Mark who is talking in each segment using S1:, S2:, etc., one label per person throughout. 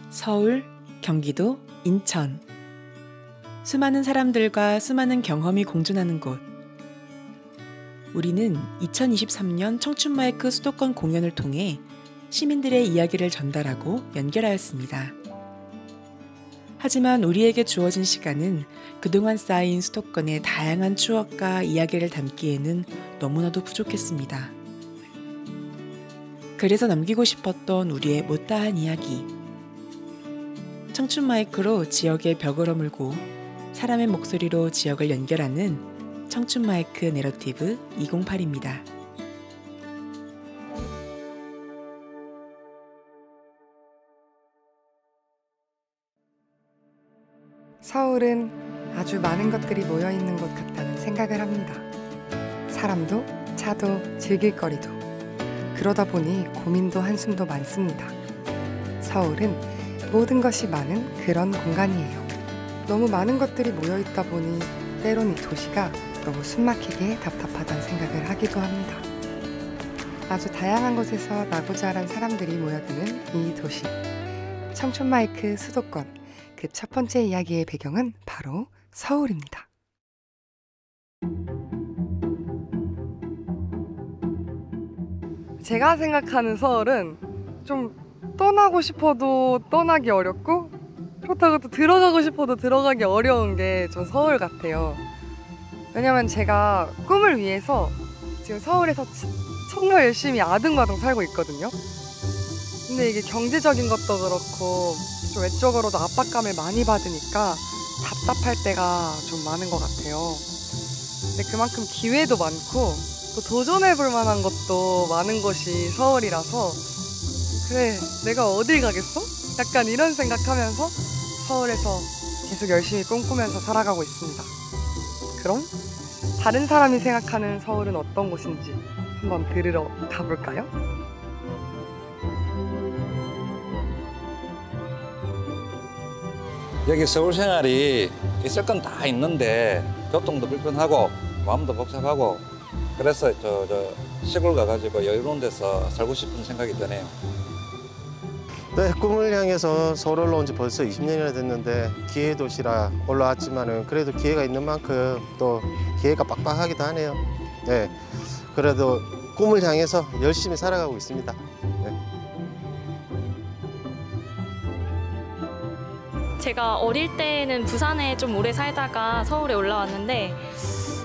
S1: 서울, 경기도, 인천. 수많은 사람들과 수많은 경험이 공존하는 곳. 우리는 2023년 청춘마이크 수도권 공연을 통해 시민들의 이야기를 전달하고 연결하였습니다. 하지만 우리에게 주어진 시간은 그동안 쌓인 수도권의 다양한 추억과 이야기를 담기에는 너무나도 부족했습니다. 그래서 남기고 싶었던 우리의 못다한 이야기. 청춘 마이크로 지역의 벽을 허물고 사람의 목소리로 지역을 연결하는 청춘 마이크 내러티브 208입니다.
S2: 서울은 아주 많은 것들이 모여있는 곳 같다는 생각을 합니다. 사람도, 차도, 즐길거리도. 그러다 보니 고민도 한숨도 많습니다. 서울은 모든 것이 많은 그런 공간이에요. 너무 많은 것들이 모여있다 보니 때론 이 도시가 너무 숨막히게 답답하다는 생각을 하기도 합니다. 아주 다양한 곳에서 나고자란 사람들이 모여드는 이 도시. 청춘마이크 수도권. 그 첫 번째 이야기의 배경은 바로 서울입니다. 제가 생각하는 서울은 좀 떠나고 싶어도 떠나기 어렵고 그렇다고 또 들어가고 싶어도 들어가기 어려운 게 좀 서울 같아요. 왜냐면 제가 꿈을 위해서 지금 서울에서 정말 열심히 아등바등 살고 있거든요. 근데 이게 경제적인 것도 그렇고 좀 외적으로도 압박감을 많이 받으니까 답답할 때가 좀 많은 것 같아요. 근데 그만큼 기회도 많고 또 도전해볼 만한 것도 많은 곳이 서울이라서 그래, 내가 어딜 가겠어? 약간 이런 생각하면서 서울에서 계속 열심히 꿈꾸면서 살아가고 있습니다. 그럼 다른 사람이 생각하는 서울은 어떤 곳인지 한번 들으러 가볼까요?
S3: 여기 서울 생활이 있을 건 다 있는데 교통도 불편하고 마음도 복잡하고 그래서 저 시골 가가지고 여유로운 데서 살고 싶은 생각이 드네요.
S4: 네, 꿈을 향해서 서울 올라온 지 벌써 20년이나 됐는데 기회 도시라 올라왔지만은 그래도 기회가 있는 만큼 또 기회가 빡빡하기도 하네요. 네, 그래도 꿈을 향해서 열심히 살아가고 있습니다. 네.
S5: 제가 어릴 때는 부산에 좀 오래 살다가 서울에 올라왔는데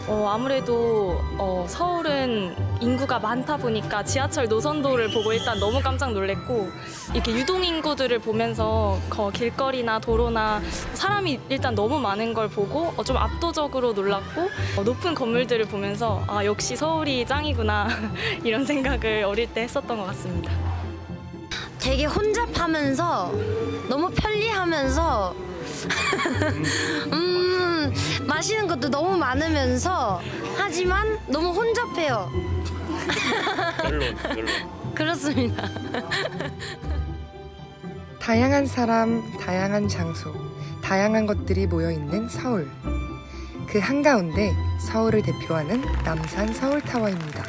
S5: 아무래도 서울은 인구가 많다 보니까 지하철 노선도를 보고 일단 너무 깜짝 놀랐고 이렇게 유동인구들을 보면서 길거리나 도로나 사람이 일단 너무 많은 걸 보고 좀 압도적으로 놀랐고 높은 건물들을 보면서 아, 역시 서울이 짱이구나 이런 생각을 어릴 때 했었던 것 같습니다.
S6: 되게 혼잡하면서 너무 편리하면서 마시는 것도 너무 많으면서 하지만 너무 혼잡해요.
S7: 별론.
S6: 그렇습니다.
S2: 다양한 사람, 다양한 장소, 다양한 것들이 모여있는 서울. 그 한가운데 서울을 대표하는 남산 서울타워입니다.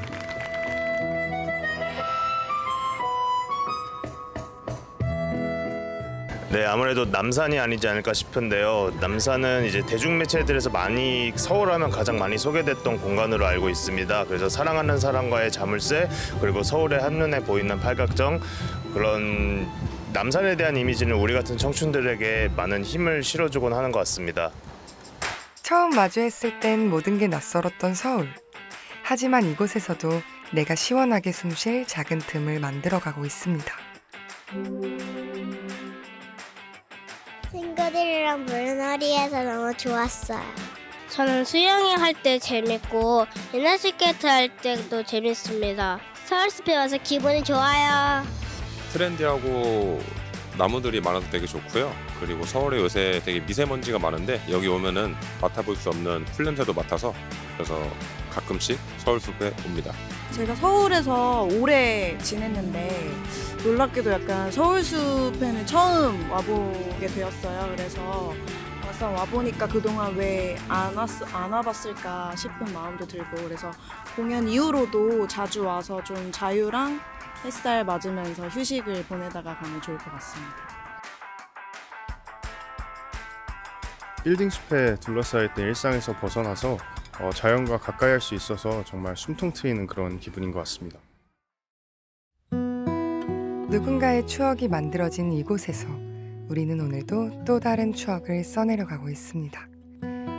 S7: 네, 아무래도 남산이 아니지 않을까 싶은데요. 남산은 이제 대중매체들에서 많이 서울하면 가장 많이 소개됐던 공간으로 알고 있습니다. 그래서 사랑하는 사람과의 자물쇠, 그리고 서울의 한눈에 보이는 팔각정, 그런 남산에 대한 이미지는 우리 같은 청춘들에게 많은 힘을 실어주곤 하는 것 같습니다.
S2: 처음 마주했을 땐 모든 게 낯설었던 서울. 하지만 이곳에서도 내가 시원하게 숨 쉴 작은 틈을 만들어가고 있습니다.
S8: 친구들이랑 물놀이해서 너무 좋았어요. 저는 수영이 할 때 재밌고 인라스케이트 할 때도 재밌습니다. 서울숲에 와서 기분이 좋아요.
S9: 트렌디하고 나무들이 많아서 되게 좋고요. 그리고 서울에 요새 되게 미세먼지가 많은데 여기 오면은 맡아볼 수 없는 풀냄새도 맡아서 그래서 가끔씩 서울숲에 옵니다.
S10: 제가 서울에서 오래 지냈는데 놀랍게도 약간 서울숲에는 처음 와보게 되었어요. 그래서 막상 와보니까 그동안 왜 안 와봤을까 싶은 마음도 들고 그래서 공연 이후로도 자주 와서 좀 자유랑 햇살 맞으면서 휴식을 보내다가 가면 좋을 것 같습니다.
S11: 빌딩 숲에 둘러싸여 있던 일상에서 벗어나서 자연과 가까이 할 수 있어서 정말 숨통 트이는 그런 기분인 것 같습니다.
S2: 누군가의 추억이 만들어진 이곳에서 우리는 오늘도 또 다른 추억을 써내려가고 있습니다.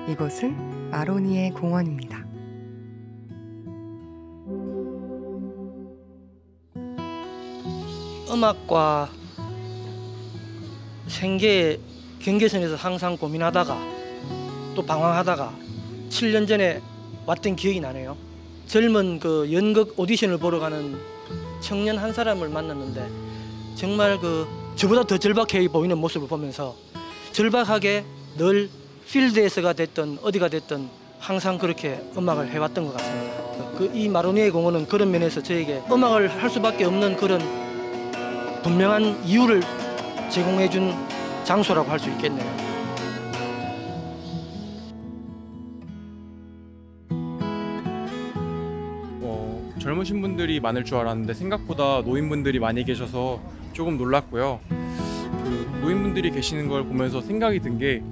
S2: 이곳은 마로니에 공원입니다.
S12: 음악과 생계의 경계선에서 항상 고민하다가 또 방황하다가 7년 전에 왔던 기억이 나네요. 젊은 그 연극 오디션을 보러 가는 청년 한 사람을 만났는데 정말 저보다 더 절박해 보이는 모습을 보면서 절박하게 늘 필드에서가 됐든 어디가 됐든 항상 그렇게 음악을 해왔던 것 같습니다. 이 마로니에 공원은 그런 면에서 저에게 음악을 할 수밖에 없는 그런 분명한 이유를 제공해준 장소라고 할 수 있겠네요.
S13: 젊으신 분들이 많을 줄 알았는데 생각보다 노인분들이 많이 계셔서 조금 놀랐고요. 노인분들이 계시는 걸 보면서 생각이 든 게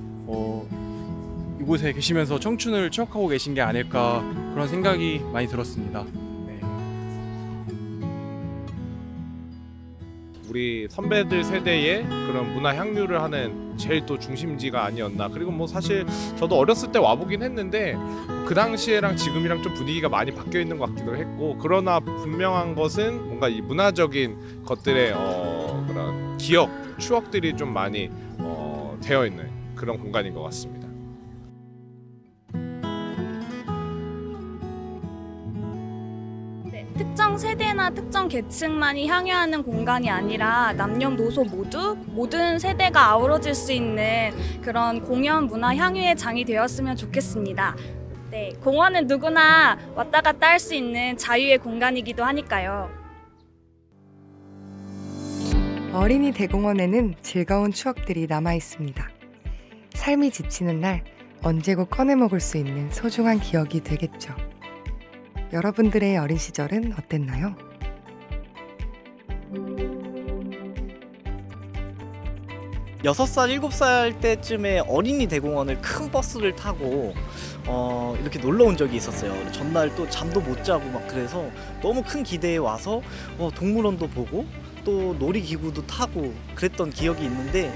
S13: 이곳에 계시면서 청춘을 추억하고 계신 게 아닐까 그런 생각이 많이 들었습니다.
S14: 우리 선배들 세대의 그런 문화 향유를 하는 제일 또 중심지가 아니었나. 그리고 뭐 사실 저도 어렸을 때 와보긴 했는데 그 당시에랑 지금이랑 좀 분위기가 많이 바뀌어 있는 것 같기도 했고, 그러나 분명한 것은 뭔가 이 문화적인 것들의 그런 기억, 추억들이 좀 많이 되어 있는 그런 공간인 것 같습니다.
S15: 특정 세대나 특정 계층만이 향유하는 공간이 아니라 남녀노소 모두 모든 세대가 아우러질 수 있는 그런 공연 문화 향유의 장이 되었으면 좋겠습니다. 네, 공원은 누구나 왔다 갔다 할 수 있는 자유의 공간이기도 하니까요.
S2: 어린이 대공원에는 즐거운 추억들이 남아 있습니다. 삶이 지치는 날 언제고 꺼내 먹을 수 있는 소중한 기억이 되겠죠. 여러분들의 어린 시절은 어땠나요?
S16: 여섯 살, 7살 때쯤에 어린이 대공원을 큰 버스를 타고 이렇게 놀러 온 적이 있었어요. 전날 또 잠도 못 자고 막 그래서 너무 큰 기대에 와서 동물원도 보고 또 놀이기구도 타고 그랬던 기억이 있는데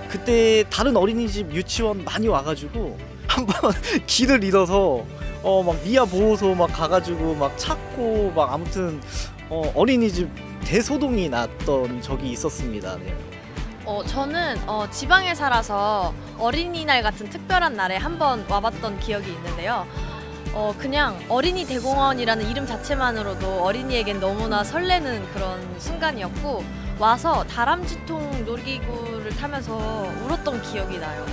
S16: 그때 다른 어린이집 유치원 많이 와가지고 한번 길을 잃어서 막 미아 보호소 막 가가지고 막 찾고 막 아무튼 어린이집 대소동이 났던 적이 있었습니다. 네.
S17: 저는 지방에 살아서 어린이날 같은 특별한 날에 한번 와봤던 기억이 있는데요. 그냥 어린이 대공원이라는 이름 자체만으로도 어린이에겐 너무나 설레는 그런 순간이었고, 와서 다람쥐통 놀이기구를 타면서 울었던 기억이 나요.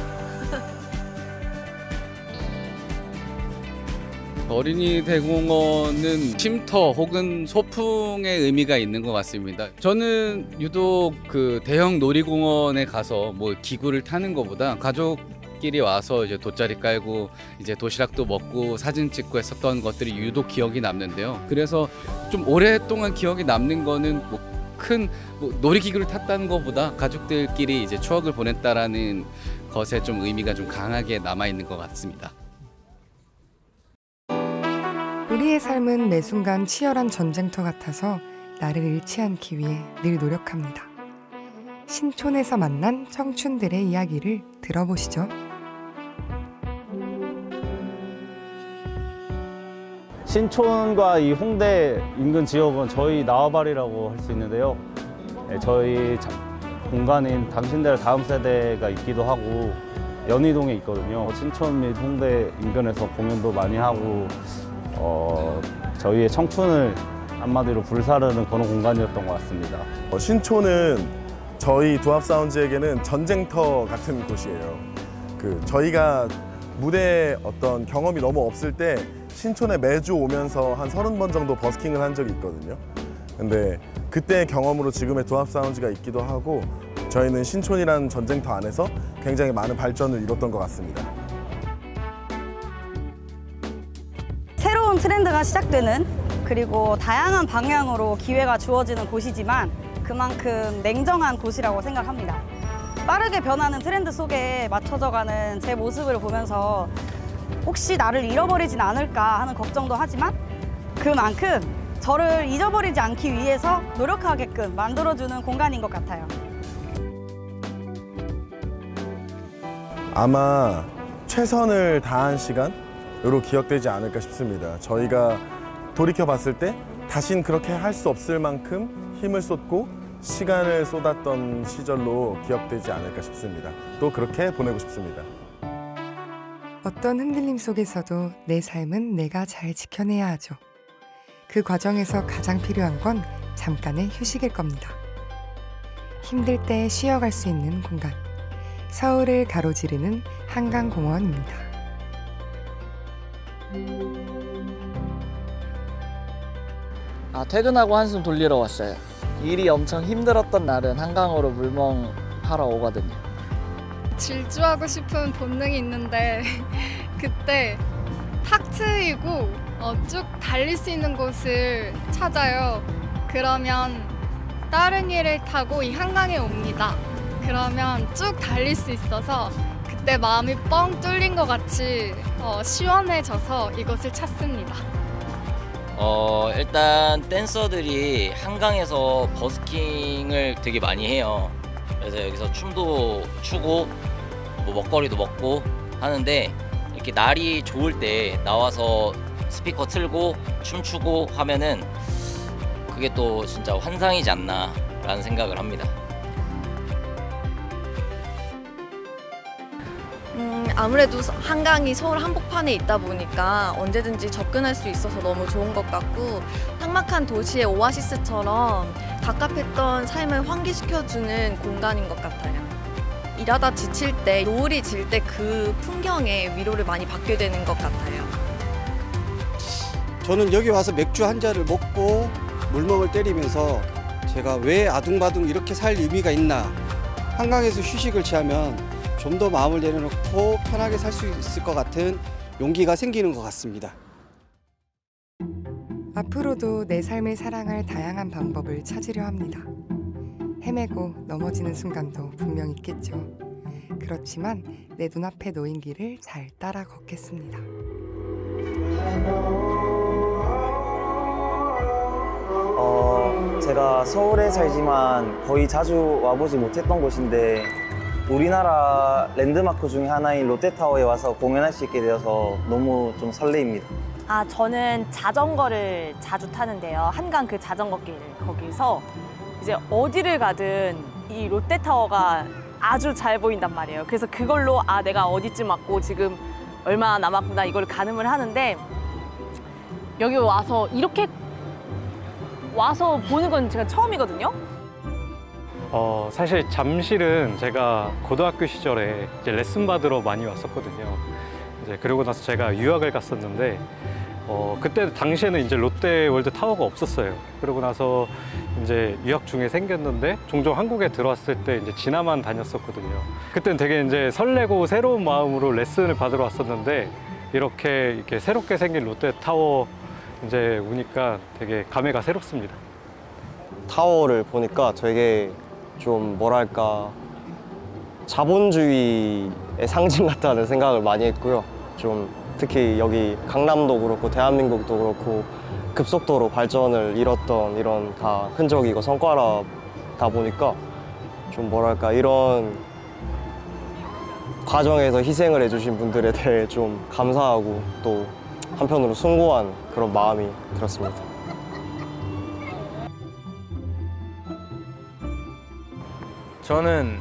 S18: 어린이 대공원은 쉼터 혹은 소풍의 의미가 있는 것 같습니다. 저는 유독 그 대형 놀이공원에 가서 뭐 기구를 타는 것보다 가족끼리 와서 이제 돗자리 깔고 이제 도시락도 먹고 사진 찍고 했었던 것들이 유독 기억이 남는데요. 그래서 좀 오랫동안 기억이 남는 거는 큰 놀이기구를 탔다는 것보다 가족들끼리 이제 추억을 보냈다라는 것에 좀 의미가 좀 강하게 남아 있는 것 같습니다.
S2: 우리의 삶은 매 순간 치열한 전쟁터 같아서 나를 잃지 않기 위해 늘 노력합니다. 신촌에서 만난 청춘들의 이야기를 들어보시죠.
S19: 신촌과 이 홍대 인근 지역은 저희 나와바리라고 할 수 있는데요. 저희 공간인 당신들 다음 세대가 있기도 하고 연희동에 있거든요. 신촌 및 홍대 인근에서 공연도 많이 하고 저희의 청춘을 한마디로 불사르는 그런 공간이었던 것 같습니다.
S20: 신촌은 저희 두합사운즈에게는 전쟁터 같은 곳이에요. 저희가 무대 어떤 경험이 너무 없을 때 신촌에 매주 오면서 한 30번 정도 버스킹을 한 적이 있거든요. 근데 그때의 경험으로 지금의 두합사운즈가 있기도 하고, 저희는 신촌이라는 전쟁터 안에서 굉장히 많은 발전을 이뤘던 것 같습니다.
S21: 새로운 트렌드가 시작되는, 그리고 다양한 방향으로 기회가 주어지는 곳이지만 그만큼 냉정한 곳이라고 생각합니다. 빠르게 변하는 트렌드 속에 맞춰져가는 제 모습을 보면서 혹시 나를 잃어버리진 않을까 하는 걱정도 하지만 그만큼 저를 잊어버리지 않기 위해서 노력하게끔 만들어주는 공간인 것 같아요.
S20: 아마 최선을 다한 시간으로 기억되지 않을까 싶습니다. 저희가 돌이켜 봤을 때 다신 그렇게 할 수 없을 만큼 힘을 쏟고 시간을 쏟았던 시절로 기억되지 않을까 싶습니다. 또 그렇게 보내고 싶습니다.
S2: 어떤 흔들림 속에서도 내 삶은 내가 잘 지켜내야 하죠. 그 과정에서 가장 필요한 건 잠깐의 휴식일 겁니다. 힘들 때 쉬어갈 수 있는 공간. 서울을 가로지르는 한강공원입니다.
S1: 퇴근하고 한숨 돌리러 왔어요. 일이 엄청 힘들었던 날은 한강으로 물멍하러 오거든요.
S22: 질주하고 싶은 본능이 있는데 그때 탁 트이고 쭉 달릴 수 있는 곳을 찾아요. 그러면 따릉이를 타고 이 한강에 옵니다. 그러면 쭉 달릴 수 있어서 그때 마음이 뻥 뚫린 것 같이 시원해져서 이곳을 찾습니다.
S23: 일단 댄서들이 한강에서 버스킹을 되게 많이 해요. 그래서 여기서 춤도 추고 뭐 먹거리도 먹고 하는데 이렇게 날이 좋을 때 나와서 스피커 틀고 춤추고 하면은 그게 또 진짜 환상이지 않나 라는 생각을 합니다.
S24: 아무래도 한강이 서울 한복판에 있다 보니까 언제든지 접근할 수 있어서 너무 좋은 것 같고 삭막한 도시의 오아시스처럼 갑갑했던 삶을 환기시켜주는 공간인 것 같아요. 일하다 지칠 때, 노을이 질 때 그 풍경에 위로를 많이 받게 되는 것 같아요.
S25: 저는 여기 와서 맥주 한 잔을 먹고 물멍을 때리면서 제가 왜 아둥바둥 이렇게 살 의미가 있나, 한강에서 휴식을 취하면 좀 더 마음을 내려놓고 편하게 살 수 있을 것 같은 용기가 생기는 것 같습니다.
S2: 앞으로도 내 삶을 사랑할 다양한 방법을 찾으려 합니다. 헤매고 넘어지는 순간도 분명 있겠죠. 그렇지만 내 눈앞에 놓인 길을 잘 따라 걷겠습니다.
S26: 제가 서울에 살지만 거의 자주 와보지 못했던 곳인데 우리나라 랜드마크 중에 하나인 롯데타워에 와서 공연할 수 있게 되어서 너무 좀 설레입니다.
S27: 저는 자전거를 자주 타는데요. 한강 그 자전거 길 거기서 이제 어디를 가든 이 롯데타워가 아주 잘 보인단 말이에요. 그래서 그걸로 내가 어디쯤 왔고 지금 얼마나 남았구나 이걸 가늠을 하는데 여기 와서 이렇게 와서 보는 건 제가 처음이거든요.
S28: 사실 잠실은 제가 고등학교 시절에 이제 레슨 받으러 많이 왔었거든요. 이제 그러고 나서 제가 유학을 갔었는데 그때 당시에는 이제 롯데월드 타워가 없었어요. 그러고 나서 이제 유학 중에 생겼는데 종종 한국에 들어왔을 때 이제 지나만 다녔었거든요. 그때는 되게 이제 설레고 새로운 마음으로 레슨을 받으러 왔었는데 이렇게 새롭게 생긴 롯데타워 이제 오니까 되게 감회가 새롭습니다.
S26: 타워를 보니까 되게 좀 뭐랄까 자본주의의 상징 같다는 생각을 많이 했고요. 좀 특히 여기 강남도 그렇고 대한민국도 그렇고 급속도로 발전을 이뤘던 이런 다 흔적이고 성과다 보니까 좀 뭐랄까 이런 과정에서 희생을 해주신 분들에 대해 좀 감사하고 또 한편으로 숭고한 그런 마음이 들었습니다.
S29: 저는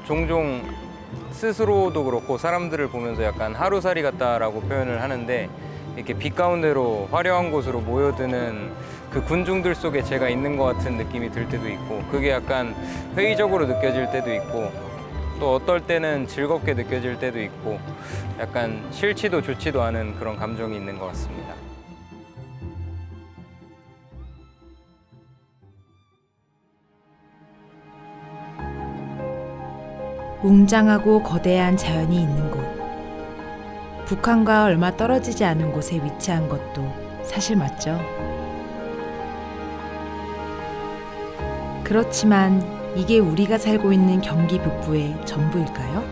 S29: 종종 스스로도 그렇고 사람들을 보면서 약간 하루살이 같다라고 표현을 하는데 이렇게 빛 가운데로 화려한 곳으로 모여드는 그 군중들 속에 제가 있는 것 같은 느낌이 들 때도 있고 그게 약간 회의적으로 느껴질 때도 있고 또 어떨 때는 즐겁게 느껴질 때도 있고 약간 싫지도 좋지도 않은 그런 감정이 있는 것 같습니다.
S30: 웅장하고 거대한 자연이 있는 곳. 북한과 얼마 떨어지지 않은 곳에 위치한 것도 사실 맞죠. 그렇지만 이게 우리가 살고 있는 경기 북부의 전부일까요?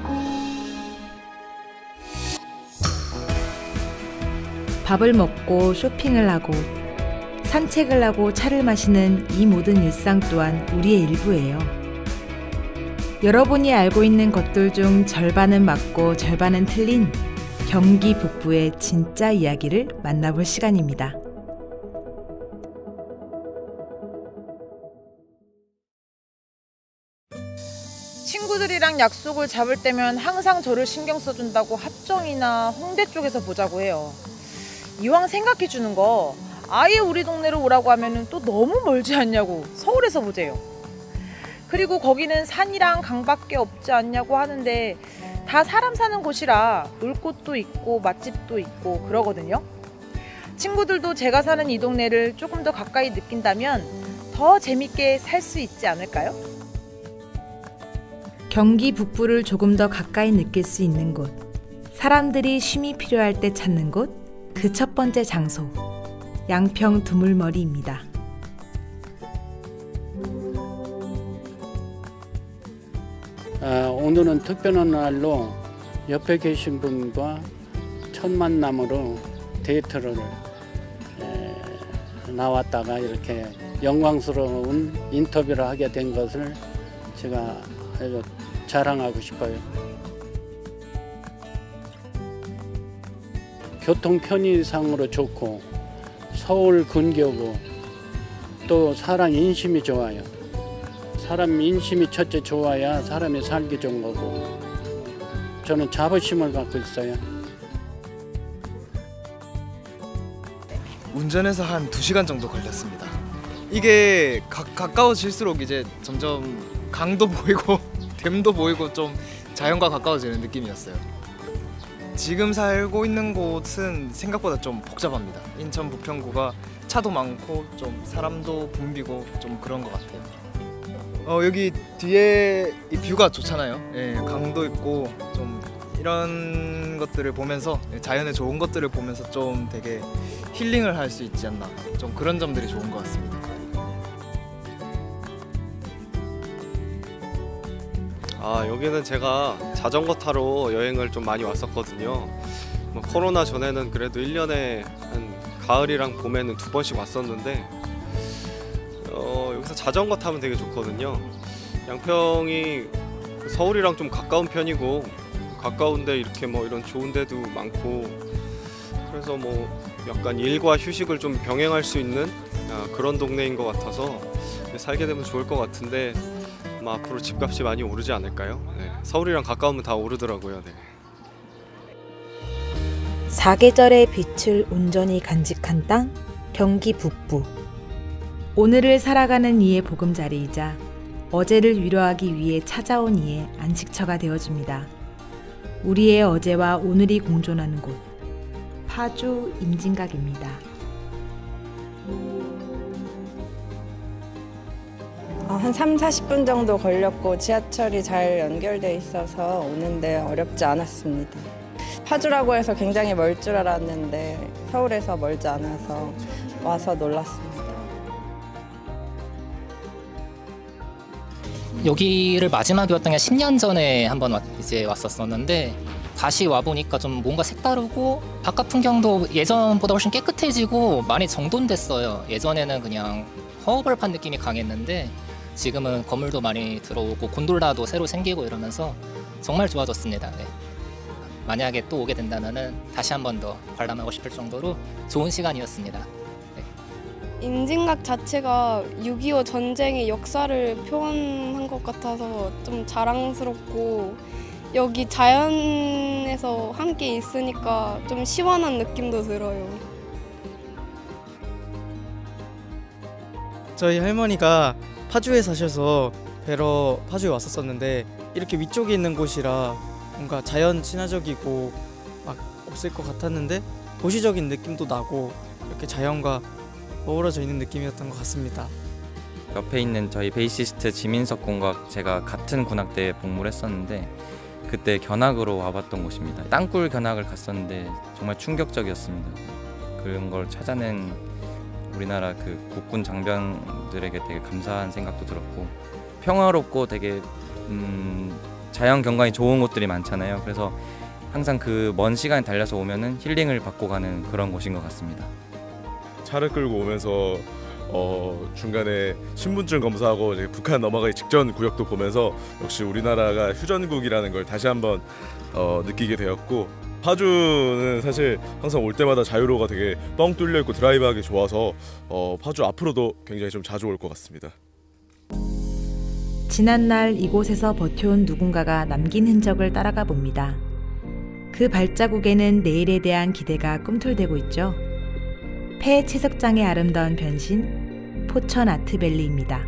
S30: 밥을 먹고 쇼핑을 하고 산책을 하고 차를 마시는 이 모든 일상 또한 우리의 일부예요. 여러분이 알고 있는 것들 중 절반은 맞고 절반은 틀린 경기 북부의 진짜 이야기를 만나볼 시간입니다.
S3: 친구들이랑 약속을 잡을 때면 항상 저를 신경 써준다고 합정이나 홍대 쪽에서 보자고 해요. 이왕 생각해주는 거 아예 우리 동네로 오라고 하면 또 너무 멀지 않냐고 서울에서 보재요. 그리고 거기는 산이랑 강밖에 없지 않냐고 하는데 다 사람 사는 곳이라 놀 곳도 있고 맛집도 있고 그러거든요. 친구들도 제가 사는 이 동네를 조금 더 가까이 느낀다면 더 재밌게 살 수 있지 않을까요?
S30: 경기 북부를 조금 더 가까이 느낄 수 있는 곳, 사람들이 쉼이 필요할 때 찾는 곳, 그 첫 번째 장소, 양평 두물머리입니다.
S4: 오늘은 특별한 날로 옆에 계신 분과 첫 만남으로 데이트를 나왔다가 이렇게 영광스러운 인터뷰를 하게 된 것을 제가 아주 자랑하고 싶어요. 교통 편의상으로 좋고 서울 근교고 또 사람 인심이 좋아요. 사람 인심이 첫째 좋아야 사람이 살기 좋은 거고 저는 자부심을 갖고 있어요.
S5: 운전해서 한 2시간 정도 걸렸습니다. 이게 가까워질수록 이제 점점 강도 보이고 댐도 보이고 좀 자연과 가까워지는 느낌이었어요. 지금 살고 있는 곳은 생각보다 좀 복잡합니다. 인천 부평구가 차도 많고 좀 사람도 붐비고 좀 그런 것 같아요. 여기 뒤에 이 뷰가 좋잖아요. 예, 강도 있고 좀 이런 것들을 보면서 자연의 좋은 것들을 보면서 좀 되게 힐링을 할 수 있지 않나, 좀 그런 점들이 좋은 것 같습니다.
S6: 여기는 제가 자전거 타러 여행을 좀 많이 왔었거든요. 코로나 전에는 그래도 1년에 한 가을이랑 봄에는 2번씩 왔었는데 여기서 자전거 타면 되게 좋거든요. 양평이 서울이랑 좀 가까운 편이고 가까운데 이렇게 이런 좋은 데도 많고 그래서 약간 일과 휴식을 좀 병행할 수 있는 그런 동네인 것 같아서 살게 되면 좋을 것 같은데 앞으로 집값이 많이 오르지 않을까요? 네. 서울이랑 가까우면 다 오르더라고요. 네.
S30: 사계절의 빛을 온전히 간직한 땅, 경기 북부. 오늘을 살아가는 이의 보금자리이자 어제를 위로하기 위해 찾아온 이의 안식처가 되어줍니다. 우리의 어제와 오늘이 공존하는 곳, 파주 임진각입니다.
S7: 한 3-40분 정도 걸렸고 지하철이 잘 연결돼 있어서 오는데 어렵지 않았습니다. 파주라고 해서 굉장히 멀 줄 알았는데 서울에서 멀지 않아서 와서 놀랐습니다.
S8: 여기를 마지막에 왔던 게 10년 전에 한번 이제 왔었었는데 다시 와보니까 좀 뭔가 색다르고 바깥 풍경도 예전보다 훨씬 깨끗해지고 많이 정돈됐어요. 예전에는 그냥 허허벌판 느낌이 강했는데 지금은 건물도 많이 들어오고 곤돌라도 새로 생기고 이러면서 정말 좋아졌습니다. 네. 만약에 또 오게 된다면 다시 한 번 더 관람하고 싶을 정도로 좋은 시간이었습니다. 네.
S9: 임진각 자체가 6.25 전쟁의 역사를 표현한 것 같아서 좀 자랑스럽고 여기 자연에서 함께 있으니까 좀 시원한 느낌도 들어요.
S10: 저희 할머니가 파주에 사셔서 뵈러 파주에 왔었었는데 이렇게 위쪽에 있는 곳이라 뭔가 자연 친화적이고 막 없을 것 같았는데 도시적인 느낌도 나고 이렇게 자연과 어우러져 있는 느낌이었던 것 같습니다.
S11: 옆에 있는 저희 베이시스트 지민석 군과 제가 같은 군악대에 복무를 했었는데 그때 견학으로 와봤던 곳입니다. 땅굴 견학을 갔었는데 정말 충격적이었습니다. 그런 걸 찾아낸 우리나라 그 국군 장병들에게 되게 감사한 생각도 들었고 평화롭고 되게 자연 경관이 좋은 곳들이 많잖아요. 그래서 항상 그 먼 시간에 달려서 오면은 힐링을 받고 가는 그런 곳인 것 같습니다.
S12: 차를 끌고 오면서 중간에 신분증 검사하고 이제 북한 넘어가기 직전 구역도 보면서 역시 우리나라가 휴전국이라는 걸 다시 한번 느끼게 되었고, 파주는 사실 항상 올 때마다 자유로가 되게 뻥 뚫려 있고 드라이브하기 좋아서 파주 앞으로도 굉장히 좀 자주 올 것 같습니다.
S30: 지난날 이곳에서 버텨온 누군가가 남긴 흔적을 따라가 봅니다. 그 발자국에는 내일에 대한 기대가 꿈틀대고 있죠. 폐 채석장의 아름다운 변신, 포천 아트밸리입니다.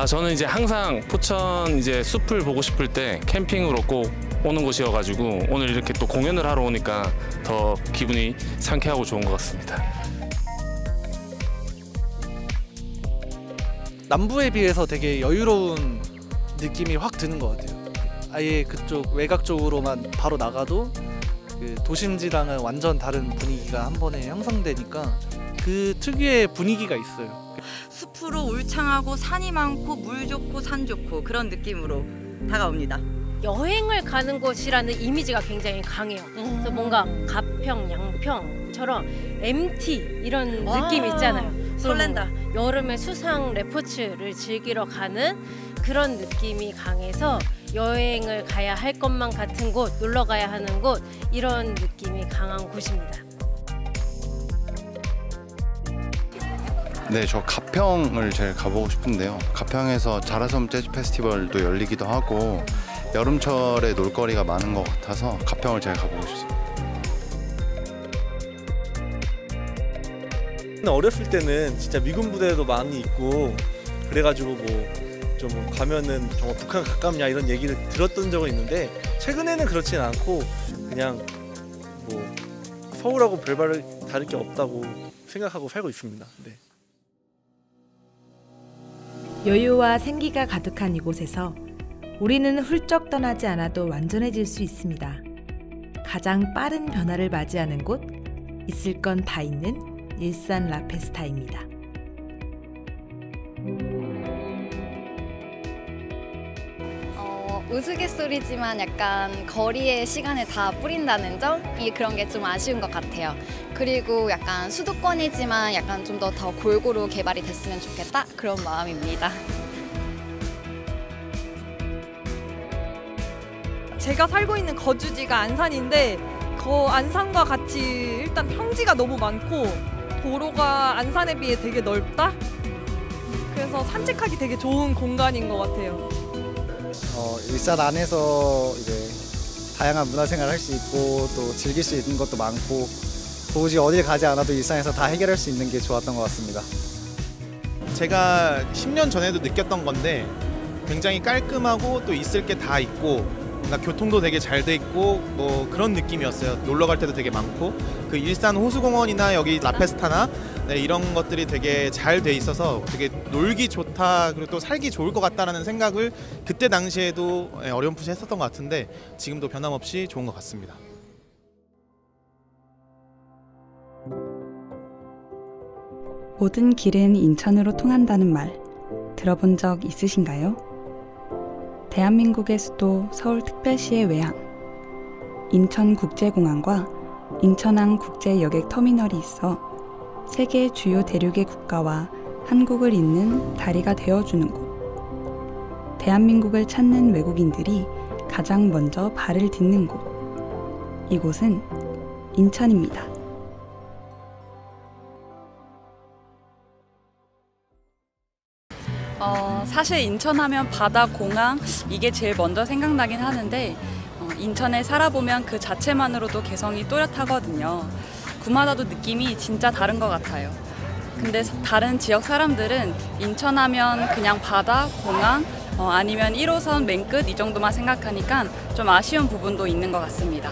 S13: 저는 이제 항상 포천 이제 숲을 보고 싶을 때 캠핑으로 꼭 오는 곳이어가지고 오늘 이렇게 또 공연을 하러 오니까 더 기분이 상쾌하고 좋은 것 같습니다.
S14: 남부에 비해서 되게 여유로운 느낌이 확 드는 것 같아요. 아예 그쪽 외곽 쪽으로만 바로 나가도 그 도심지랑은 완전 다른 분위기가 한 번에 형성되니까 그 특유의 분위기가 있어요.
S15: 숲으로 울창하고 산이 많고 물 좋고 산 좋고 그런 느낌으로 다가옵니다.
S16: 여행을 가는 곳이라는 이미지가 굉장히 강해요. 그래서 뭔가 가평, 양평처럼 MT 이런 느낌 있잖아요.
S15: 설렌다.
S16: 여름에 수상 레포츠를 즐기러 가는 그런 느낌이 강해서 여행을 가야 할 것만 같은 곳, 놀러 가야 하는 곳 이런 느낌이 강한 곳입니다.
S17: 네, 저 가평을 제일 가보고 싶은데요. 가평에서 자라섬 재즈 페스티벌도 열리기도 하고 여름철에 놀거리가 많은 것 같아서 가평을 제일 가보고 싶습니다.
S18: 어렸을 때는 진짜 미군 부대도 많이 있고 그래가지고 뭐 좀 가면은 정말 북한 가깝냐 이런 얘기를 들었던 적은 있는데 최근에는 그렇진 않고 그냥 뭐 서울하고 별반 다를 게 없다고 생각하고 살고 있습니다. 네.
S30: 여유와 생기가 가득한 이곳에서 우리는 훌쩍 떠나지 않아도 완전해질 수 있습니다. 가장 빠른 변화를 맞이하는 곳, 있을 건 다 있는 일산 라페스타입니다.
S19: 우스갯소리지만 약간 거리에 시간을 다 뿌린다는 점이 그런 게 좀 아쉬운 것 같아요. 그리고 약간 수도권이지만 약간 좀 더 골고루 개발이 됐으면 좋겠다 그런 마음입니다.
S20: 제가 살고 있는 거주지가 안산인데 안산과 같이 일단 평지가 너무 많고 도로가 안산에 비해 되게 넓다? 그래서 산책하기 되게 좋은 공간인 것 같아요.
S21: 일산 안에서 이제 다양한 문화생활을 할 수 있고 또 즐길 수 있는 것도 많고 굳이 어딜 가지 않아도 일산에서 다 해결할 수 있는 게 좋았던 것 같습니다.
S31: 제가 10년 전에도 느꼈던 건데 굉장히 깔끔하고 또 있을 게 다 있고 뭔가 교통도 되게 잘 돼 있고 뭐 그런 느낌이었어요. 놀러 갈 때도 되게 많고 그 일산 호수공원이나 여기 라페스타나 네, 이런 것들이 되게 잘 돼 있어서 되게 놀기 좋다 그리고 또 살기 좋을 것 같다라는 생각을 그때 당시에도 어렴풋이 했었던 것 같은데 지금도 변함없이 좋은 것 같습니다.
S32: 모든 길은 인천으로 통한다는 말 들어본 적 있으신가요? 대한민국의 수도 서울특별시의 외항 인천국제공항과 인천항 국제여객터미널이 있어 세계 주요 대륙의 국가와 한국을 잇는 다리가 되어주는 곳. 대한민국을 찾는 외국인들이 가장 먼저 발을 딛는 곳. 이곳은 인천입니다.
S33: 사실 인천하면 바다, 공항 이게 제일 먼저 생각나긴 하는데 인천에 살아보면 그 자체만으로도 개성이 또렷하거든요. 구마다도 느낌이 진짜 다른 것 같아요. 근데 다른 지역 사람들은 인천하면 그냥 바다, 공항 아니면 1호선 맨 끝 이 정도만 생각하니까 좀 아쉬운 부분도 있는 것 같습니다.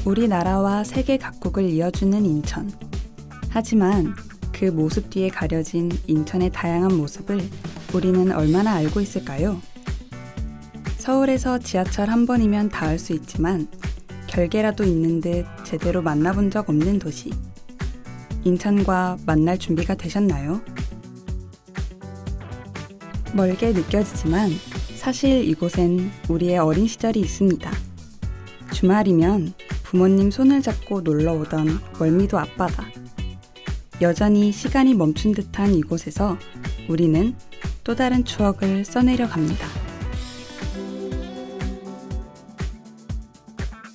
S32: 우리나라와 세계 각국을 이어주는 인천. 하지만 그 모습 뒤에 가려진 인천의 다양한 모습을 우리는 얼마나 알고 있을까요? 서울에서 지하철 한 번이면 닿을 수 있지만 결계라도 있는 듯 제대로 만나본 적 없는 도시. 인천과 만날 준비가 되셨나요? 멀게 느껴지지만 사실 이곳엔 우리의 어린 시절이 있습니다. 주말이면 부모님 손을 잡고 놀러 오던 월미도 앞바다. 여전히 시간이 멈춘 듯한 이곳에서 우리는 또 다른 추억을 써내려 갑니다.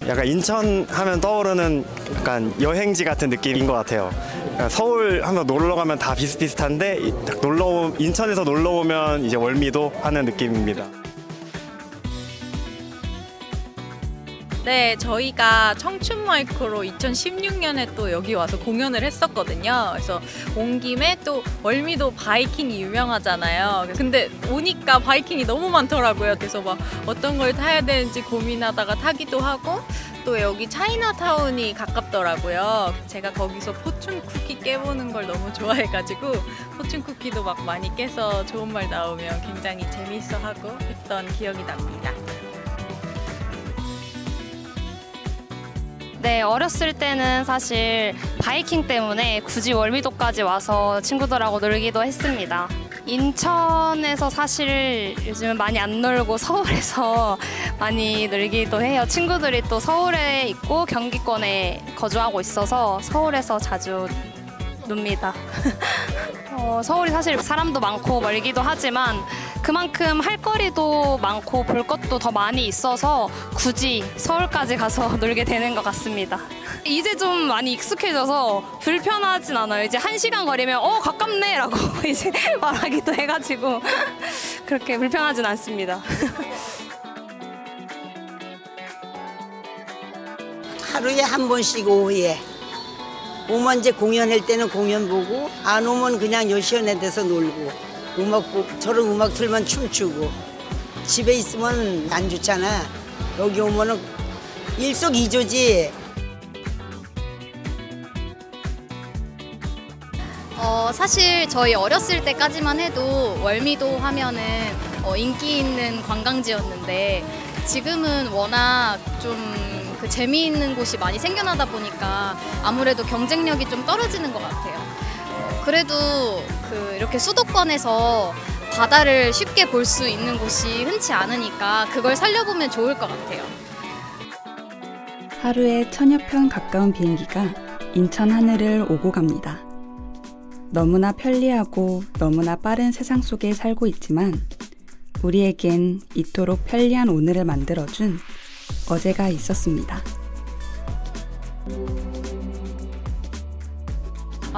S1: 약간 인천 하면 떠오르는 약간 여행지 같은 느낌인 것 같아요. 서울 하면 놀러 가면 다 비슷비슷한데 인천에서 놀러 오면 이제 월미도 하는 느낌입니다.
S2: 네, 저희가 청춘 마이크로 2016년에 또 여기 와서 공연을 했었거든요. 그래서 온 김에 또 월미도 바이킹이 유명하잖아요. 근데 오니까 바이킹이 너무 많더라고요. 그래서 막 어떤 걸 타야 되는지 고민하다가 타기도 하고, 또 여기 차이나타운이 가깝더라고요. 제가 거기서 포춘 쿠키 깨보는 걸 너무 좋아해가지고 포춘 쿠키도 막 많이 깨서 좋은 말 나오면 굉장히 재밌어하고 했던 기억이 납니다.
S3: 네, 어렸을 때는 사실 바이킹 때문에 굳이 월미도까지 와서 친구들하고 놀기도 했습니다. 인천에서 사실 요즘은 많이 안 놀고 서울에서 많이 놀기도 해요. 친구들이 또 서울에 있고 경기권에 거주하고 있어서 서울에서 자주 놉니다. 서울이 사실 사람도 많고 멀기도 하지만 그만큼 할 거리도 많고 볼 것도 더 많이 있어서 굳이 서울까지 가서 놀게 되는 것 같습니다. 이제 좀 많이 익숙해져서 불편하진 않아요. 이제 1시간 거리면 가깝네 라고 이제 말하기도 해가지고 그렇게 불편하진 않습니다.
S4: 하루에 한 번씩 오후에 오면 이제 공연할 때는 공연 보고, 안 오면 그냥 요 시원한 데서 놀고, 저런 음악 틀면 춤추고. 집에 있으면 안 좋잖아. 여기 오면은 일석이조지.
S19: 사실 저희 어렸을 때까지만 해도 월미도 하면은 인기 있는 관광지였는데 지금은 워낙 좀 그 재미있는 곳이 많이 생겨나다 보니까 아무래도 경쟁력이 좀 떨어지는 것 같아요. 그래도 이렇게 수도권에서 바다를 쉽게 볼 수 있는 곳이 흔치 않으니까 그걸 살려보면 좋을 것 같아요.
S32: 하루에 1000여 편 가까운 비행기가 인천 하늘을 오고 갑니다. 너무나 편리하고 너무나 빠른 세상 속에 살고 있지만 우리에겐 이토록 편리한 오늘을 만들어준 어제가 있었습니다.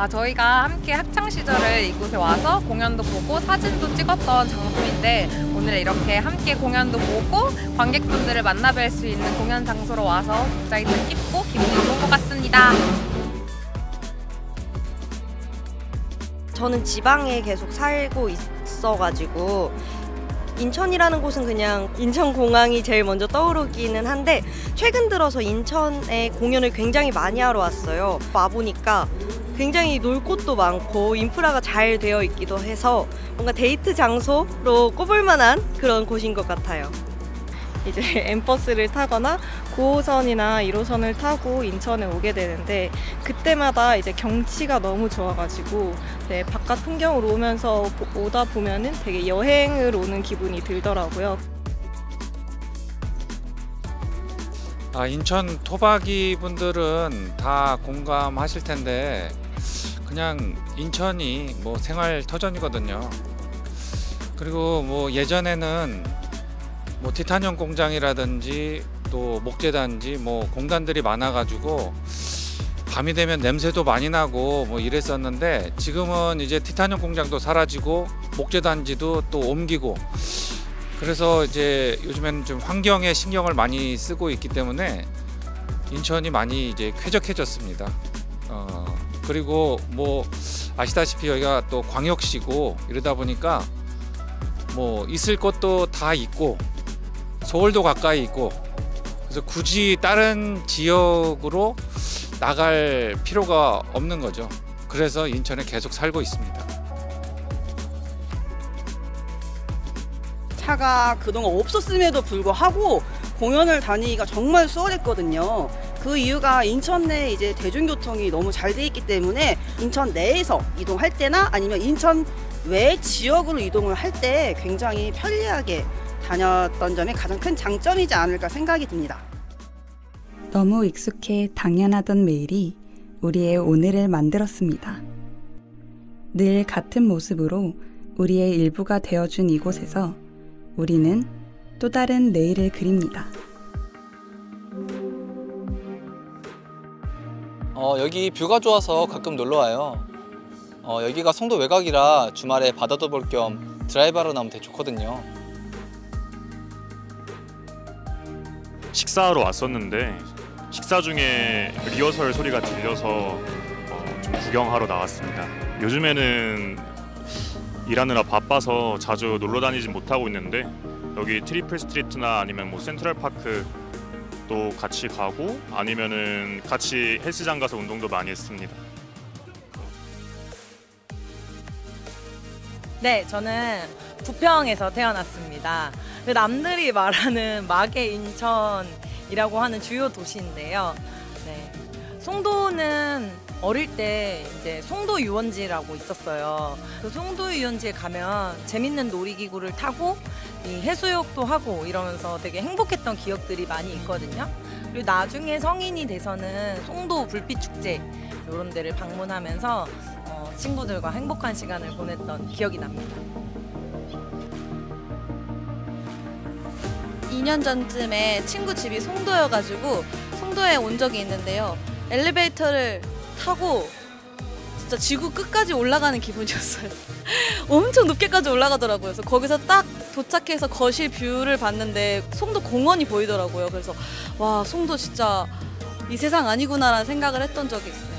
S5: 저희가 함께 학창시절을 이곳에 와서 공연도 보고 사진도 찍었던 장소인데, 오늘 이렇게 함께 공연도 보고 관객분들을 만나뵐 수 있는 공연 장소로 와서 굉장히 뜻깊고 기분이 좋은 것 같습니다.
S22: 저는 지방에 계속 살고 있어가지고 인천이라는 곳은 그냥 인천공항이 제일 먼저 떠오르기는 한데, 최근 들어서 인천에 공연을 굉장히 많이 하러 왔어요. 와보니까 굉장히 놀 곳도 많고 인프라가 잘 되어 있기도 해서 뭔가 데이트 장소로 꼽을 만한 그런 곳인 것 같아요. 이제 M버스를 타거나 9호선이나 1호선을 타고 인천에 오게 되는데, 그때마다 이제 경치가 너무 좋아가지고 바깥 풍경을 오다 보면은 되게 여행을 오는 기분이 들더라고요.
S23: 인천 토박이 분들은 다 공감하실 텐데, 그냥 인천이 뭐 생활 터전이거든요. 그리고 예전에는 티타늄 공장이라든지 또 목재단지 공단들이 많아가지고 밤이 되면 냄새도 많이 나고 이랬었는데, 지금은 이제 티타늄 공장도 사라지고 목재단지도 또 옮기고, 그래서 이제 요즘에는 좀 환경에 신경을 많이 쓰고 있기 때문에 인천이 많이 이제 쾌적해졌습니다. 그리고 아시다시피 여기가 또 광역시고 이러다 보니까 있을 것도 다 있고 서울도 가까이 있고, 그래서 굳이 다른 지역으로 나갈 필요가 없는 거죠. 그래서 인천에 계속 살고 있습니다.
S24: 차가 그동안 없었음에도 불구하고 공연을 다니기가 정말 수월했거든요.
S6: 그 이유가 인천 내 이제 대중교통이 너무 잘 돼 있기 때문에 인천 내에서 이동할 때나 아니면 인천 외 지역으로 이동을 할 때 굉장히 편리하게 다녔던 점이 가장 큰 장점이지 않을까 생각이 듭니다.
S32: 너무 익숙해 당연하던 매일이 우리의 오늘을 만들었습니다. 늘 같은 모습으로 우리의 일부가 되어준 이곳에서 우리는 또 다른 내일을 그립니다.
S7: 여기 뷰가 좋아서 가끔 놀러 와요. 여기가 송도 외곽이라 주말에 바다도 볼 겸 드라이브하러 나오면 되게 좋거든요.
S8: 식사하러 왔었는데 식사 중에 리허설 소리가 들려서 좀 구경하러 나왔습니다. 요즘에는 일하느라 바빠서 자주 놀러 다니진 못하고 있는데 여기 트리플 스트리트나 아니면 뭐 센트럴 파크 또 같이 가고 아니면은 같이 헬스장 가서 운동도 많이 했습니다.
S9: 네, 저는 부평에서 태어났습니다. 남들이 말하는 마계 인천이라고 하는 주요 도시인데요. 네, 송도는 어릴 때 이제 송도 유원지라고 있었어요. 그 송도 유원지에 가면 재밌는 놀이기구를 타고 이 해수욕도 하고 이러면서 되게 행복했던 기억들이 많이 있거든요. 그리고 나중에 성인이 돼서는 송도 불빛축제 이런 데를 방문하면서 친구들과 행복한 시간을 보냈던 기억이 납니다.
S10: 2년 전쯤에 친구 집이 송도여가지고 송도에 온 적이 있는데요. 엘리베이터를 타고 진짜 지구 끝까지 올라가는 기분이었어요. 엄청 높게까지 올라가더라고요. 그래서 거기서 딱 도착해서 거실 뷰를 봤는데 송도 공원이 보이더라고요. 그래서 와, 송도 진짜 이 세상 아니구나라는 생각을 했던 적이 있어요.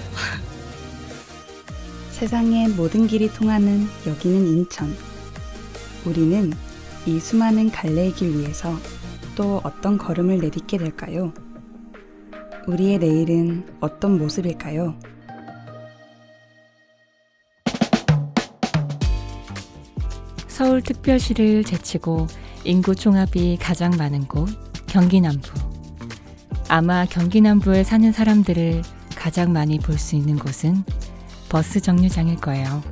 S32: 세상의 모든 길이 통하는 여기는 인천. 우리는 이 수많은 갈래의 길 위에서 또 어떤 걸음을 내딛게 될까요? 우리의 내일은 어떤 모습일까요?
S11: 서울특별시를 제치고 인구 총합이 가장 많은 곳 경기 남부. 아마 경기 남부에 사는 사람들을 가장 많이 볼 수 있는 곳은 버스 정류장일 거예요.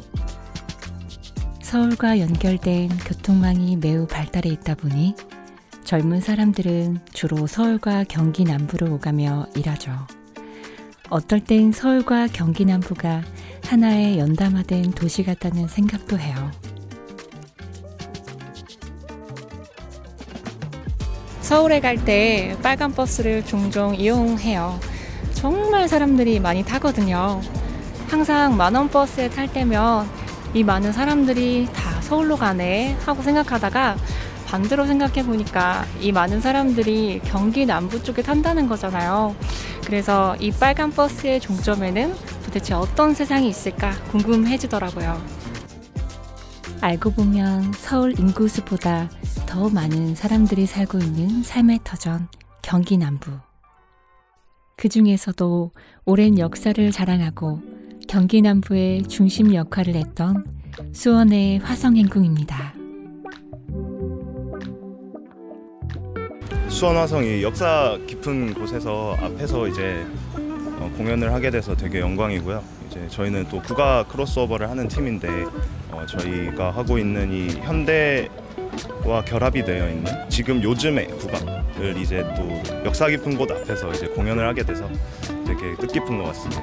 S11: 서울과 연결된 교통망이 매우 발달해 있다 보니 젊은 사람들은 주로 서울과 경기 남부로 오가며 일하죠. 어떨 땐 서울과 경기 남부가 하나의 연담화된 도시 같다는 생각도 해요. 서울에 갈 때 빨간 버스를 종종 이용해요. 정말 사람들이 많이 타거든요. 항상 만원 버스에 탈 때면 이 많은 사람들이 다 서울로 가네 하고 생각하다가 반대로 생각해 보니까 이 많은 사람들이 경기 남부 쪽에 탄다는 거잖아요. 그래서 이 빨간 버스의 종점에는 도대체 어떤 세상이 있을까 궁금해지더라고요. 알고 보면 서울 인구수보다 더 많은 사람들이 살고 있는 삶의 터전 경기 남부. 그 중에서도 오랜 역사를 자랑하고 경기 남부의 중심 역할을 했던 수원의 화성행궁입니다.
S12: 수원 화성이 역사 깊은 곳에서 앞에서 이제 공연을 하게 돼서 되게 영광이고요. 이제 저희는 또 국악 크로스오버를 하는 팀인데 저희가 하고 있는 이 현대와 결합이 되어 있는 지금 요즘의 국악을 이제 또 역사 깊은 곳 앞에서 이제 공연을 하게 돼서 되게 뜻깊은 것 같습니다.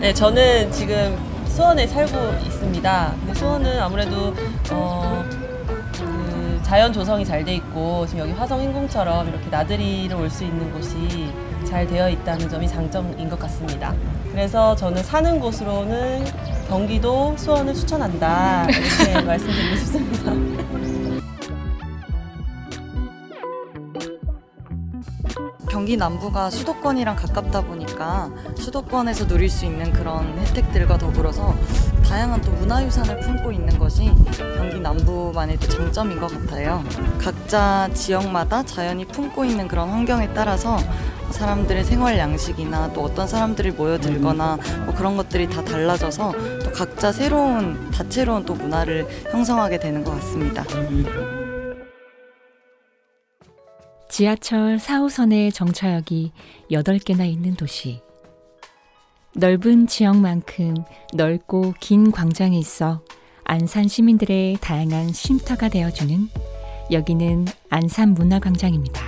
S24: 네, 저는 지금 수원에 살고 있습니다. 근데 수원은 아무래도 그 자연 조성이 잘 돼 있고 지금 여기 화성행궁처럼 이렇게 나들이를 올 수 있는 곳이 잘 되어 있다는 점이 장점인 것 같습니다. 그래서 저는 사는 곳으로는 경기도 수원을 추천한다 이렇게 말씀드리고 싶습니다.
S22: 경기 남부가 수도권이랑 가깝다 보니까 수도권에서 누릴 수 있는 그런 혜택들과 더불어서 다양한 또 문화유산을 품고 있는 것이 경기 남부만의 또 장점인 것 같아요. 각자 지역마다 자연이 품고 있는 그런 환경에 따라서 사람들의 생활 양식이나 또 어떤 사람들이 모여들거나 뭐 그런 것들이 다 달라져서 또 각자 새로운 다채로운 또 문화를 형성하게 되는 것 같습니다.
S13: 지하철 4호선의 정차역이 8개나 있는 도시. 넓은 지역만큼 넓고 긴 광장이 있어 안산 시민들의 다양한 쉼터가 되어주는 여기는 안산문화광장입니다.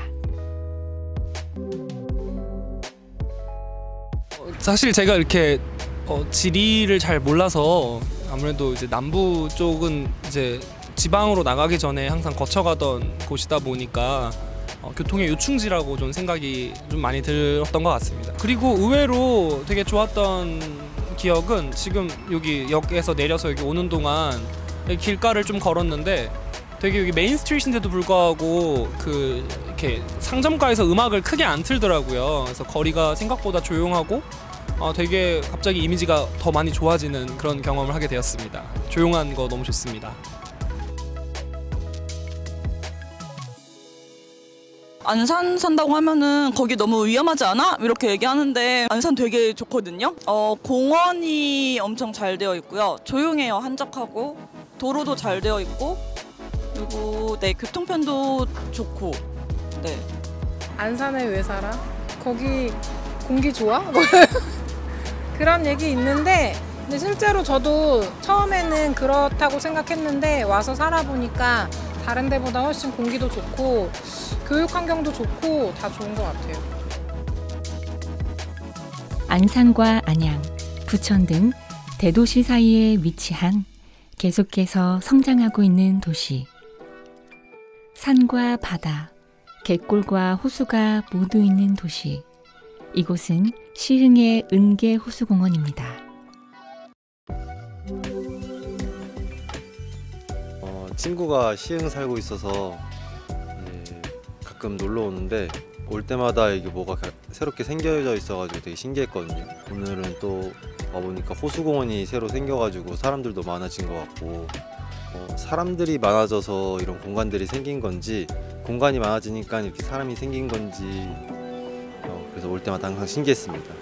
S14: 사실 제가 이렇게 지리를 잘 몰라서 아무래도 이제 남부 쪽은 이제 지방으로 나가기 전에 항상 거쳐가던 곳이다 보니까 교통의 요충지라고 좀 생각이 좀 많이 들었던 것 같습니다. 그리고 의외로 되게 좋았던 기억은 지금 여기 역에서 내려서 여기 오는 동안 길가를 좀 걸었는데 되게 여기 메인 스트리트인데도 불구하고 그 이렇게 상점가에서 음악을 크게 안 틀더라고요. 그래서 거리가 생각보다 조용하고 되게 갑자기 이미지가 더 많이 좋아지는 그런 경험을 하게 되었습니다. 조용한 거 너무 좋습니다.
S15: 안산 산다고 하면은 거기 너무 위험하지 않아? 이렇게 얘기하는데 안산 되게 좋거든요. 공원이 엄청 잘 되어 있고요. 조용해요. 한적하고 도로도 잘 되어 있고 그리고 네 교통편도 좋고 네.
S16: 안산에 왜 살아? 거기 공기 좋아? 그런 얘기 있는데 근데 실제로 저도 처음에는 그렇다고 생각했는데 와서 살아보니까 다른 데보다 훨씬 공기도 좋고 교육 환경도 좋고 다 좋은 것 같아요.
S13: 안산과 안양, 부천 등 대도시 사이에 위치한 계속해서 성장하고 있는 도시. 산과 바다, 갯골과 호수가 모두 있는 도시. 이곳은 시흥의 은계호수공원입니다.
S17: 친구가 시흥 살고 있어서 가끔 놀러 오는데 올 때마다 이게 뭐가 새롭게 생겨져 있어가지고 되게 신기했거든요. 오늘은 또 와보니까 호수공원이 새로 생겨가지고 사람들도 많아진 것 같고 사람들이 많아져서 이런 공간들이 생긴 건지 공간이 많아지니까 이렇게 사람이 생긴 건지 그래서 올 때마다 항상 신기했습니다.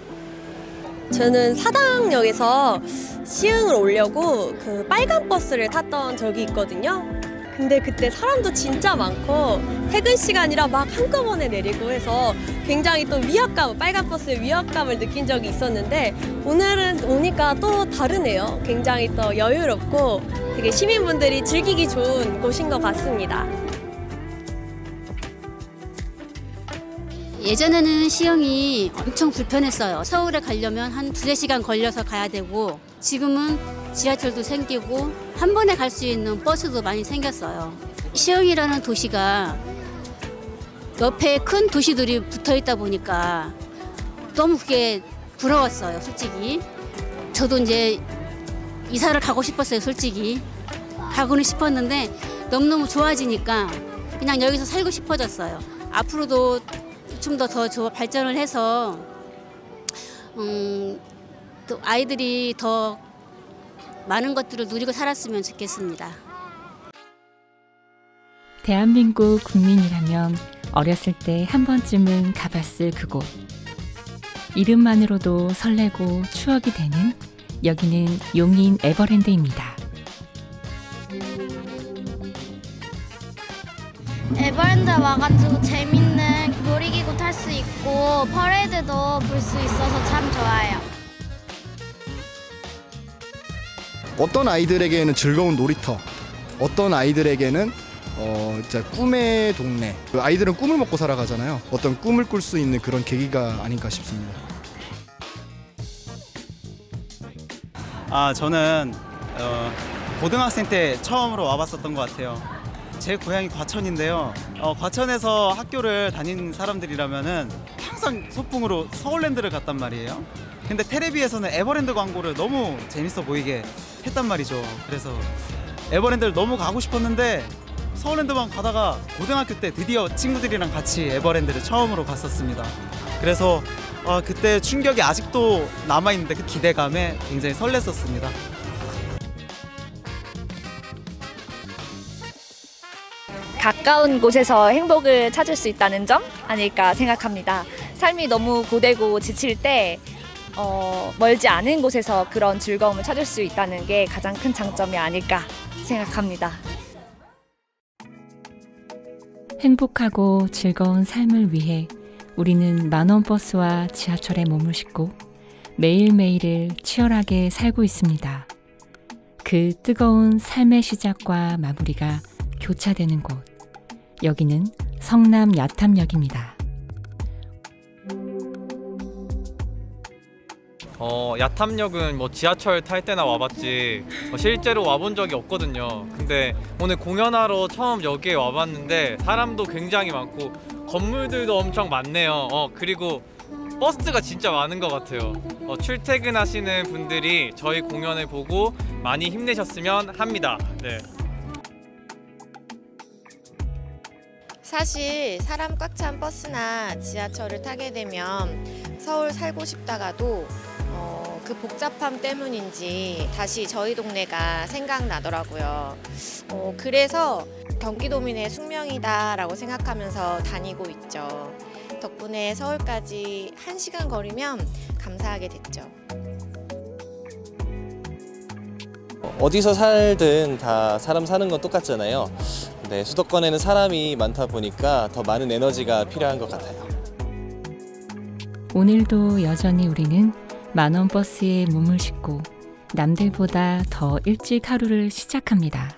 S18: 저는 사당역에서 시흥을 오려고 그 빨간 버스를 탔던 적이 있거든요. 근데 그때 사람도 진짜 많고 퇴근 시간이라 막 한꺼번에 내리고 해서 굉장히 또 위압감, 빨간 버스의 위압감을 느낀 적이 있었는데 오늘은 오니까 또 다르네요. 굉장히 또 여유롭고 되게 시민분들이 즐기기 좋은 곳인 것 같습니다.
S20: 예전에는 시흥이 엄청 불편했어요. 서울에 가려면 한 2-3시간 걸려서 가야 되고 지금은 지하철도 생기고 한 번에 갈 수 있는 버스도 많이 생겼어요. 시흥이라는 도시가 옆에 큰 도시들이 붙어 있다 보니까 너무 그게 부러웠어요, 솔직히. 저도 이제 이사를 가고 싶었어요, 솔직히. 가고는 싶었는데 너무너무 좋아지니까 그냥 여기서 살고 싶어졌어요. 앞으로도 좀 더 발전을 해서 또 아이들이 더 많은 것들을 누리고 살았으면 좋겠습니다.
S13: 대한민국 국민이라면 어렸을 때 한 번쯤은 가봤을 그곳. 이름만으로도 설레고 추억이 되는 여기는 용인 에버랜드입니다.
S25: 에버랜드 와가지고 재밌는 놀이기구 탈 수 있고 퍼레이드도 볼 수 있어서 참 좋아요.
S26: 어떤 아이들에게는 즐거운 놀이터, 어떤 아이들에게는 진짜 꿈의 동네. 아이들은 꿈을 먹고 살아가잖아요. 어떤 꿈을 꿀 수 있는 그런 계기가 아닌가 싶습니다.
S27: 저는 고등학생 때 처음으로 와봤었던 것 같아요. 제 고향이 과천인데요. 과천에서 학교를 다닌 사람들이라면은 항상 소풍으로 서울랜드를 갔단 말이에요. 근데 텔레비에서는 에버랜드 광고를 너무 재밌어 보이게 했단 말이죠. 그래서 에버랜드를 너무 가고 싶었는데 서울랜드만 가다가 고등학교 때 드디어 친구들이랑 같이 에버랜드를 처음으로 갔었습니다. 그래서 그때 충격이 아직도 남아있는데 그 기대감에 굉장히 설렜었습니다.
S28: 가까운 곳에서 행복을 찾을 수 있다는 점 아닐까 생각합니다. 삶이 너무 고되고 지칠 때 멀지 않은 곳에서 그런 즐거움을 찾을 수 있다는 게 가장 큰 장점이 아닐까 생각합니다.
S13: 행복하고 즐거운 삶을 위해 우리는 만원버스와 지하철에 몸을 싣고 매일매일을 치열하게 살고 있습니다. 그 뜨거운 삶의 시작과 마무리가 교차되는 곳. 여기는 성남 야탐역입니다.
S7: 야탐역은 뭐 지하철 탈 때나 와봤지 실제로 와본 적이 없거든요. 근데 오늘 공연하러 처음 여기에 와봤는데 사람도 굉장히 많고 건물들도 엄청 많네요. 그리고 버스가 진짜 많은 것 같아요. 출퇴근하시는 분들이 저희 공연을 보고 많이 힘내셨으면 합니다. 네.
S1: 사실 사람 꽉 찬 버스나 지하철을 타게 되면 서울 살고 싶다가도 그 복잡함 때문인지 다시 저희 동네가 생각나더라고요. 그래서 경기도민의 숙명이다라고 생각하면서 다니고 있죠. 덕분에 서울까지 1시간 거리면 감사하게 됐죠.
S2: 어디서 살든 다 사람 사는 건 똑같잖아요. 네, 수도권에는 사람이 많다 보니까 더 많은 에너지가 필요한 것 같아요.
S13: 오늘도 여전히 우리는 만원버스에 몸을 싣고 남들보다 더 일찍 하루를 시작합니다.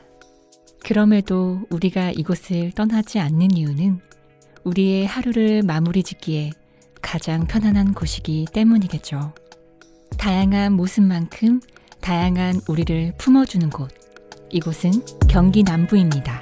S13: 그럼에도 우리가 이곳을 떠나지 않는 이유는 우리의 하루를 마무리 짓기에 가장 편안한 곳이기 때문이겠죠. 다양한 모습만큼 다양한 우리를 품어주는 곳. 이곳은 경기 남부입니다.